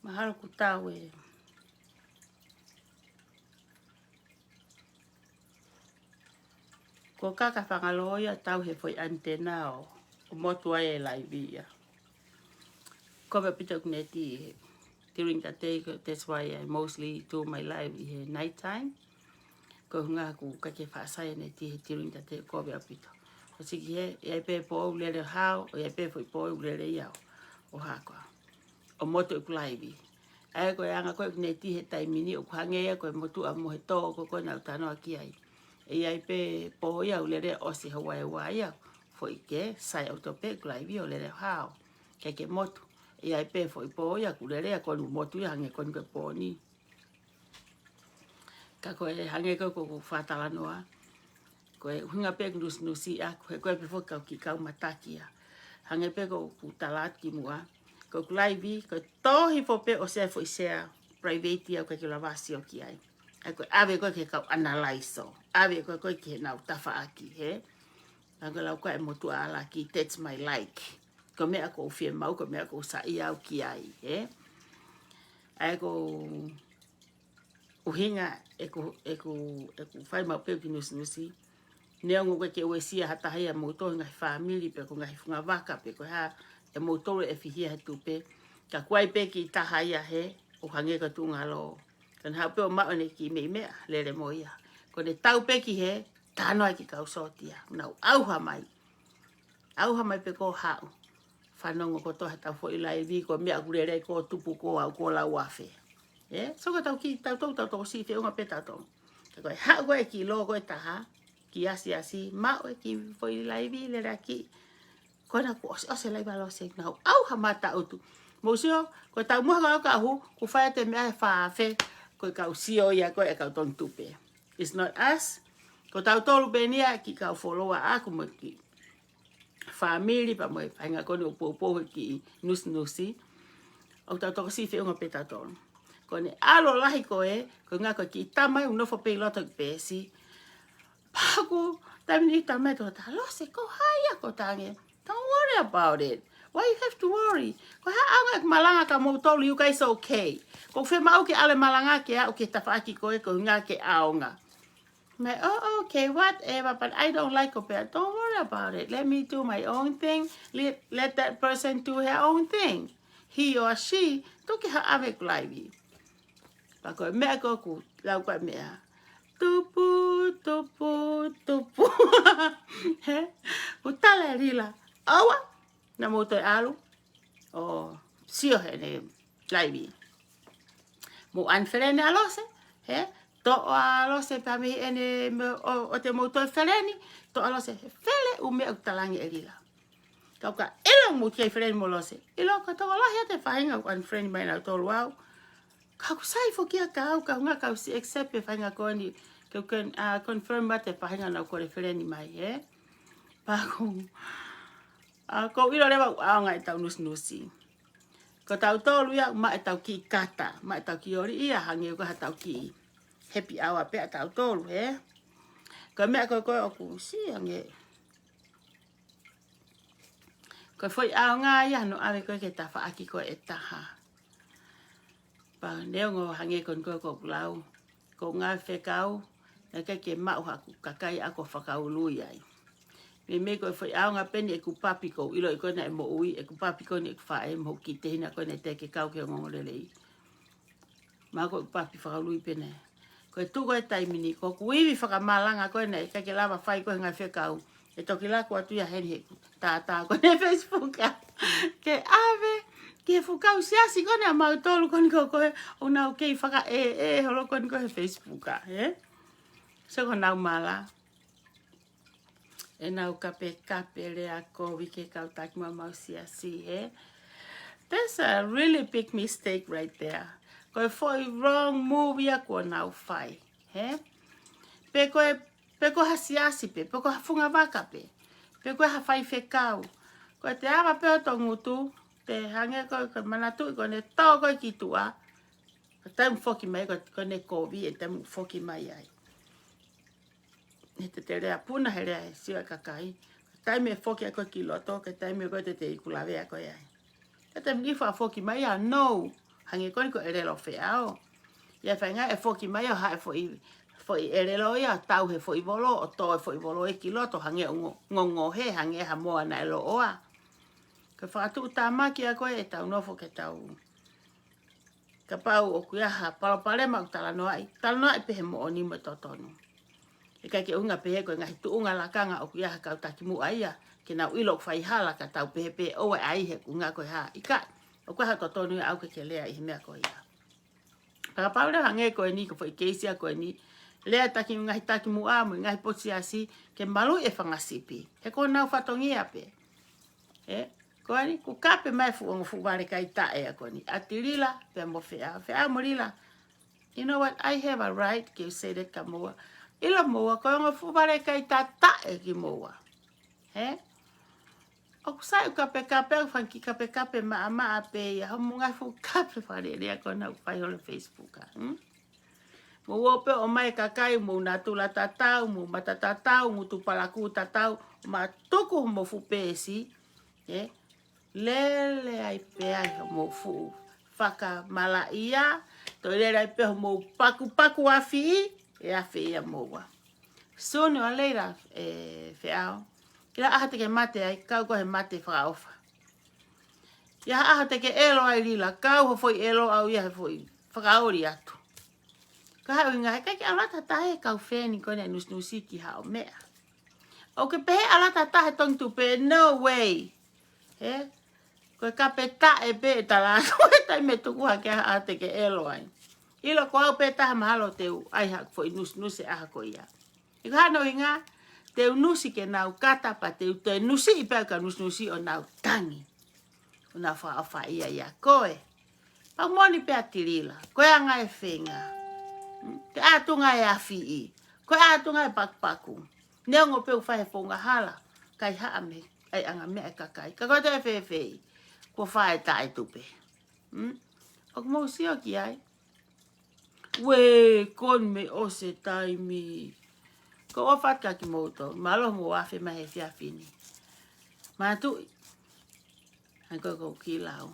Mahalo ku tau e. Ko kaka whangaloia tau he foi antena o motu ai e laivia. Ko me pita kuneti during that day, that's why I mostly do my live here night time. Ko hunga ku kake whaasai ne ti during that day ko me pita. O siki he, e pe po ulele hao, o e pe foi po ulele iau. O hako. O motu e kulaivi. Ai ko anga ko kuneti he taimini o kuhange ia ko motu a mohe tō ko ko nau tano aki ai. E ai pe po ia ulele o si hawaii wai ia. Fo ike, sai autope kulaivi o lele hao. Kake motu. E ai pe foi po ia kulele a konu motu ia hange konu ke po ni. Ka koe hange ko whatala noa. Koe hunga pe nusi a koe pe fo kau ki kau mataki a. Hange pe ko talat ki mua. Ko kulaivi, ko tohi fo pe o se fo isea private ia koe ki lavasi o ki ai. Ai koe ave koe ke kau analyze o. Ave koe ke nau tafa aki, he. Ako lau koe motu ala ki, that's my like. Ko mea ko fie mau, ko mea ko sa ia au ki ai, he. Ai ko uhinga e ko whai mau peo ki nusi. Nea ngu koe ke uesia hatahia moutou ngai family pe ko ngai funga waka pe ko ha e moutou e fihia he tupe. Ka kuai pe ki taha ia he, o hange ka tu ngalo. Kan hau peo mao ne ki mea, lele mo ia. Ko ne tau pe ki he, tano ai ki kau sotia. Nau auha mai. Auha mai pe ko hau. Whanongo ko toha tau fo ilai vi ko mea kurere ko tupu ko au ko lau afe. So ko tau ki tau si te unga pe tau tau. Ko hau koe ki lo koe taha. Ki asi mao e ki fo ilai vi le raki. Ko na ku ose lai balo se nau auha mata utu. Mosio ko tau mua ka hu ku whaia te mea wha afe. Ko kau sio ia koe e kau ton tupe. It's not us. Ko tau tolu benia ki kau follower aku mo ki. Family pa mo whainga kone o popo ki nusi. O tau toko si whi unga pe tau tonu. Kone alo lahi koe, ko ngā koe ki tamai unofo pe loto ki pēsi. Paku, tamini tamai to ta lose ko haya ko tange. Don't worry about it. Why you have to worry? Ko ha anga malanga ka mo tolu you guys okay. Ko whi mau ke ale malanga ke a o ke tawhaki koe ko ngā ke aonga. Oh, okay, whatever, but I don't like it. Don't worry about it. Let me do my own thing. Let that person do her own thing. He or she, toki ha ave kulaivi. Pako mea koku, lau kwa mea. Tupu. Utale rila. Awa, na moto alu. O, sio he ne kulaivi. Mo anferene alose, he? To alo se pa mi ene o te moto fereni to alo se fele u me utalangi elila ka ka elo mo ke fereni mo lo se elo ka to la ya te fainga one friend mai na to wow ka ku sai fo kia ka nga ka si accept pe fainga ko ni ke kan confirm ba te fainga na ko fereni mai pa ko ilo le ba nga ta nusi ko tau to lu ya ma ta ki kata ma ta ki ori ia hangi ko ha ta ki happy hour pe tau tolu he. Ko mea ko oku si ange. Ko foi ao ngā ia no ave koe ke tawha aki ko e taha. Pa neo ngo hange kon ko pulau. Ko ngā whekau na ke mau haku kakai ako whakaului ai. Me ko foi ao ngā peni e kupapi ko ilo i kona e mo ui e kupapi ko ni e kuwha e mo ki te hina kona te ke kau ke ngongolelei. Ma ko kupapi whakaului pene. Ko tu ko taimini ko kuiwi whakamalanga ko nei ka ke lava whai ko ngai whekau e toki la ko atu ia heni ta ko ne Facebook ke ave ke whukau siasi ko ne mau tolu ko o nau kei whaka holo ko Facebook so ko nau mala e nau kape le a ko wike kau tak mau siasi that's a really big mistake right there. Ko foi wrong move ya ko nau fai he pe ko hasiasi pe ko funga vaka pe ko ha fai fekau ko te ava pe to ngutu te hange ko manatu ko ne to ko ki tua te foki mai ko ne ko vi te foki mai ai ne te rea puna hele si kakai tai me foki ko ki loto ke tai me ko te kulave ko ai te mi fa foki mai no hange koni ko ere lo feao. Ia whainga e foki mai o hae foi ere lo ia tau he foi volo o to e foi volo e kiloto hange ngongo he hange ha moa na elo oa. Ka whaatu tamaki a koe e tau nofo ke tau. Ka pau o kuiaha palopalema o talanoai. Talanoai pehe mo o nimo totonu. E kai ke unga pehe koe ngahi tu unga lakanga o kuiaha kau takimu aia. Ke nau ilo whai hala ka tau pehe pehe oe aihe kunga koe ha. Ika o kuiaha totonu au ke lea ihe mea koe ia. Ka pau le hange koe ni ko fai keisia koe ni. Lea taki ngahi takimu amu ngahi potsi asi ke malu e whangasipi. He ko nau whatongia pe. Koe ni, ku kape mai fu ware kai tae a koe ni. Atirila, pe mo whea. Whea mo rila. You know what, I have a right, ke say that ka moa. Ila moa, koe ngo fu ware kai tae ki moa. O kusai kape, whanki kape maa pe, ya homo ngai fu kape ware rea koe na upai hole Facebook. Mo wope o mai kakai, mo natula tatau, mo matatatau, mo tupalaku tatau, ma tuku mo fu pesi, lele ai pe ai mo fu whaka mala ia, to lele ai pe mo paku afi, e afi ia moa. Sooner or later, whiao, kira aha te ke mate ai, kau ko he mate whakaofa. Ia aha te ke elo ai lila, kau ho foi elo au ia he foi whakaori atu. Ka hau inga he kai ke alata tahe kau wheni kone nusnusi ki hao mea. O ke pehe alata tahe tong tu pe, no way. Koe ka pe tae pe tala, koe tai me tuku hake aha te ke elo ai. Ilo ko au pe taha mahalo teu ai hak foi nusnuse aha ko ia. Ika hano inga, teu nusi ke nau kata pa teu te nusi ipe ka nusnusi o nau tangi. O nau wha ia ia koe. Pau moni pe atirila, koe anga e whenga. Te atunga e afi i. Koe atunga e pakpaku. Neongo peu whahe whonga hala. Kai haa me, ai anga mea kakai. Ka koe te e whewhei. Ko whae tae tupe. O kumau sio ki ai. We, kon me o se taimi. Ko o whatka ki mouto. Malo mo wafe mahe whiawhini. Mātui. Hai koe kou ki lau.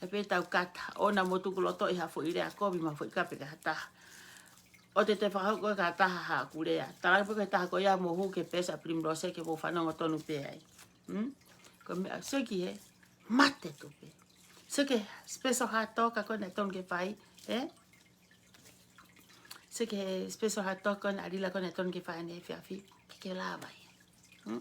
E pe tau kata. O na motu kuloto i hafo i rea kobi ma fo i kape ka hataha. O te whakau koe ka hataha ha kurea. Tarai pe koe taha koe ia mo hu ke pesa primrose ke mo whanonga tonu pe ai. Ko mea seki he. Mate tupe. Seke special hot dog ako na tong ke pai, Seke special hot dog kon adila ko na tong ke pai ne fiafi ke lava ya.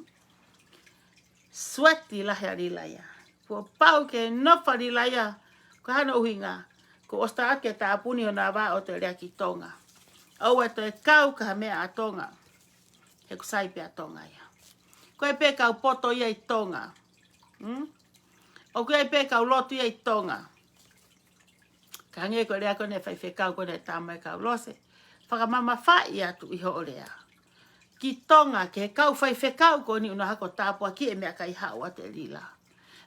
Sweaty la ya adila ya. Po pau ke no fa adila ya. Ko hano uhinga. Ko osta ke ta puni ona va o te rea ki tonga. Au e te kau ka mea a tonga. He kusai pe a tonga ya. Ko e pe kau poto ia i tonga. O kia i pe kau lotu ia i tonga. Ka nge ko rea kone whai whekau kone tamai kau lose. Whakamama whai atu i ho rea. Ki tonga ke kau whai whekau koni una hako tāpua ki e mea kai hao a te lila.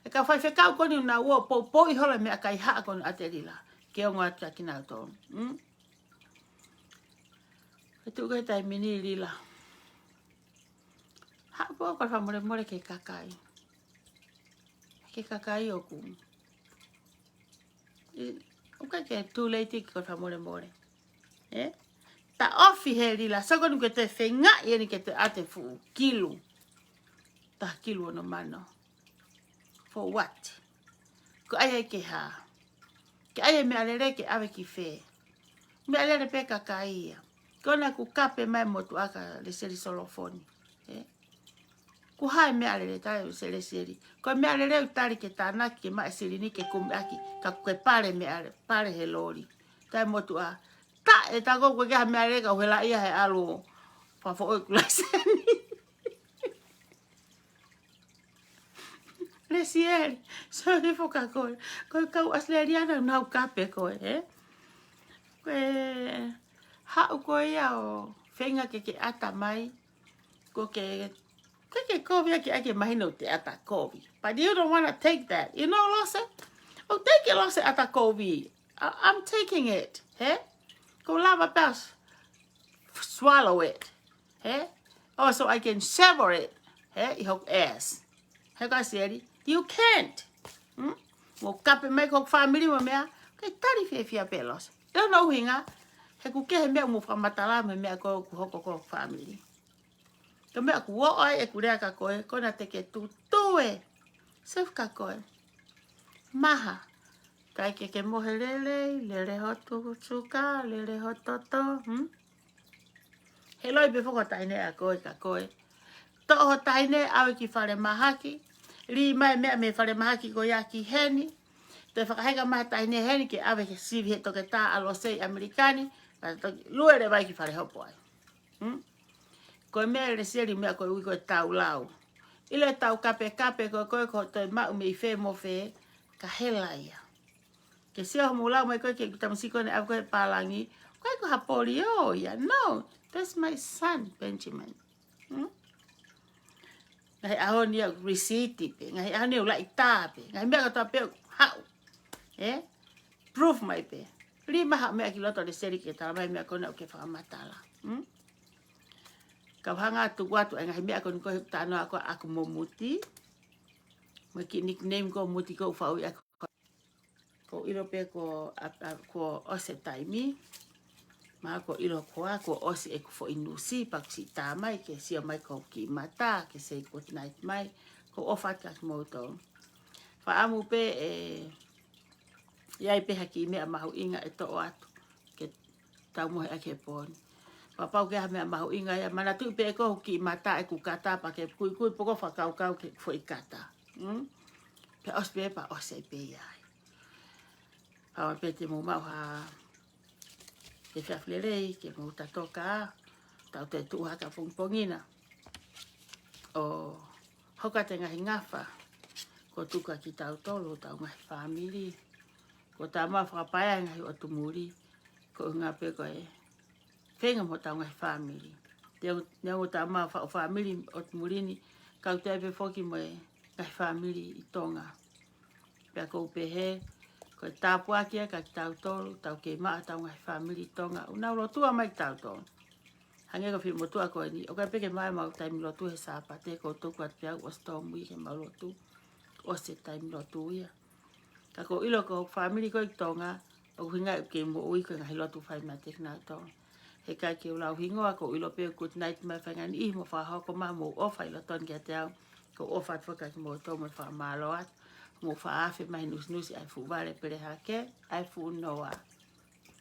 E kau whai whekau koni una ua po i hola mea kai hao koni a te lila. Ke o ngā ki nau tōnu. E tu kai tai mini lila. Hao po kwa whamore ke kakai. Ke kakai o ku. O kai ke too late ki kota more. Ta ofi he rila. Sako ni ke te whenga i ni ke te ate fu kilu. Ta kilu no mano. For what? Ko ai ke ha. Ke ai me alere ke ave ki whe. Me alere pe kakai ia. Kona ku kape mai motu aka le seri solofoni. Ku hai me alere tai sere seri. Ko me alere utari ke tānaki ke mai seri ni ke kumaki. Ka koe pare me alere. Pare he lori. Tai motu a. Ta e tako koe keha me alere ka uhela ia he alo. Whafo oi kulai seni. Le sieri. So he foka koe. Koe kau asleriana nau kape koe. Koe hau koe ia o whenga ke ata mai. Ko ke Take COVID, I get my note at that COVID. But you don't want to take that. You know, Losse? Oh, take it, Losse, at that COVID. I'm taking it. Go lava pass. Swallow it. Also, I can sever it. You ass. You can't. Mo kape make hok family mo mea. Kai tari fia pelos. Eu no hinga. He ku ke he mea mu whamatala me mea ko ku hoko ko family. Ka mea ku o ai e ku rea ka koe. Kona te ke tu tue. Sef ka koe. Maha. Kai ke mohe lele hotu suka, lele hototo. He loi be whoko taine a koe ka koe. Toho taine awe ki whare mahaki. Ri mai mea me whare mahaki ko ia ki heni. Te whakahega maha taine heni ke awe ke sivi he toke tā alo sei Amerikani. Lue re vai ki whare hopo ai. Koe mea le seri mea koe ui koe tau lau. Ile tau kape koe ko toi mau me i whē mo whē. Ka hela ia. Ke sia homo lau mai koe ke tamasiko ne awe koe pālangi. Koe ko hapori o ia. No, that's my son, Benjamin. Ngai aho ni au risiti pe. Ngai aho ni au lai tā pe. Ngai mea katoa pe hau. Proof mai pe. Lima hau mea ki loto le seri ke tala mai mea kone au ke whakamatala. Kau hanga atu watu ngai mea kone koe tano aku momuti. Mai ki nickname ko muti ko whau i ako. Ko ilo pe ko ose taimi. Ma ko ilo koa ko ose e ku fo inusi pak si tamai ke sia mai ko ki mata ke sei good night mai ko ofat ka moto. Fa amu pe iai pe haki mea mahu inga e to atu ke tau mohe ake pon. Papau ke ha mea mahu inga ia mana tu pe ko ki mata e ku kata pa ke kui poko fa kau ke fo i kata. Pe os pe pa ose pe iai. Awa pe te mo mau ha ke whiawherei, ke mo tatoka, tau te tuha ka pongpongina. O hoka te ngahi ngafa, ko tuka ki tau tolo, tau ngahi family. Ko tā maa whakapaya ngahi o tumuri, ko ngā pe koe whenga mo tau ngahi family. Nea o tā maa family o tumurini, kau te epe whoki mo ngahi family i tonga. Pea kou pehe, ko tāpua kia ka ki tau tolu, tau ke maa tau ngahi family tonga. Unau lotua mai ki tau tolu. Hange ka whimo tua koe ni. O kai peke mai mau taimi lotu he sāpa. Te ko tuku at piau o stomu i ke mau lotu. O se taimi lotu ia. Ka ko ilo ko family koe ki tonga. O hinga ke mo ui koe ngahi lotu whai mai te kina tonga. He kai ke ulau hingoa ko ilo pe good night mai whangan i mo whahoko ma mo ofa ilo ton kia te au. Ko ofa at whaka ki mo tō mo whamalo at. Mo whaafe mai nusi ai fu vale pere hake, ai fu noa.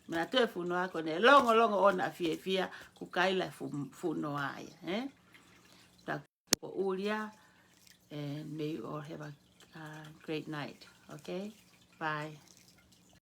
Mana tu e fu noa kone longo ona fia ku kaila fu noa ia. Tak po ulia, and may you all have a great night. Okay? Bye.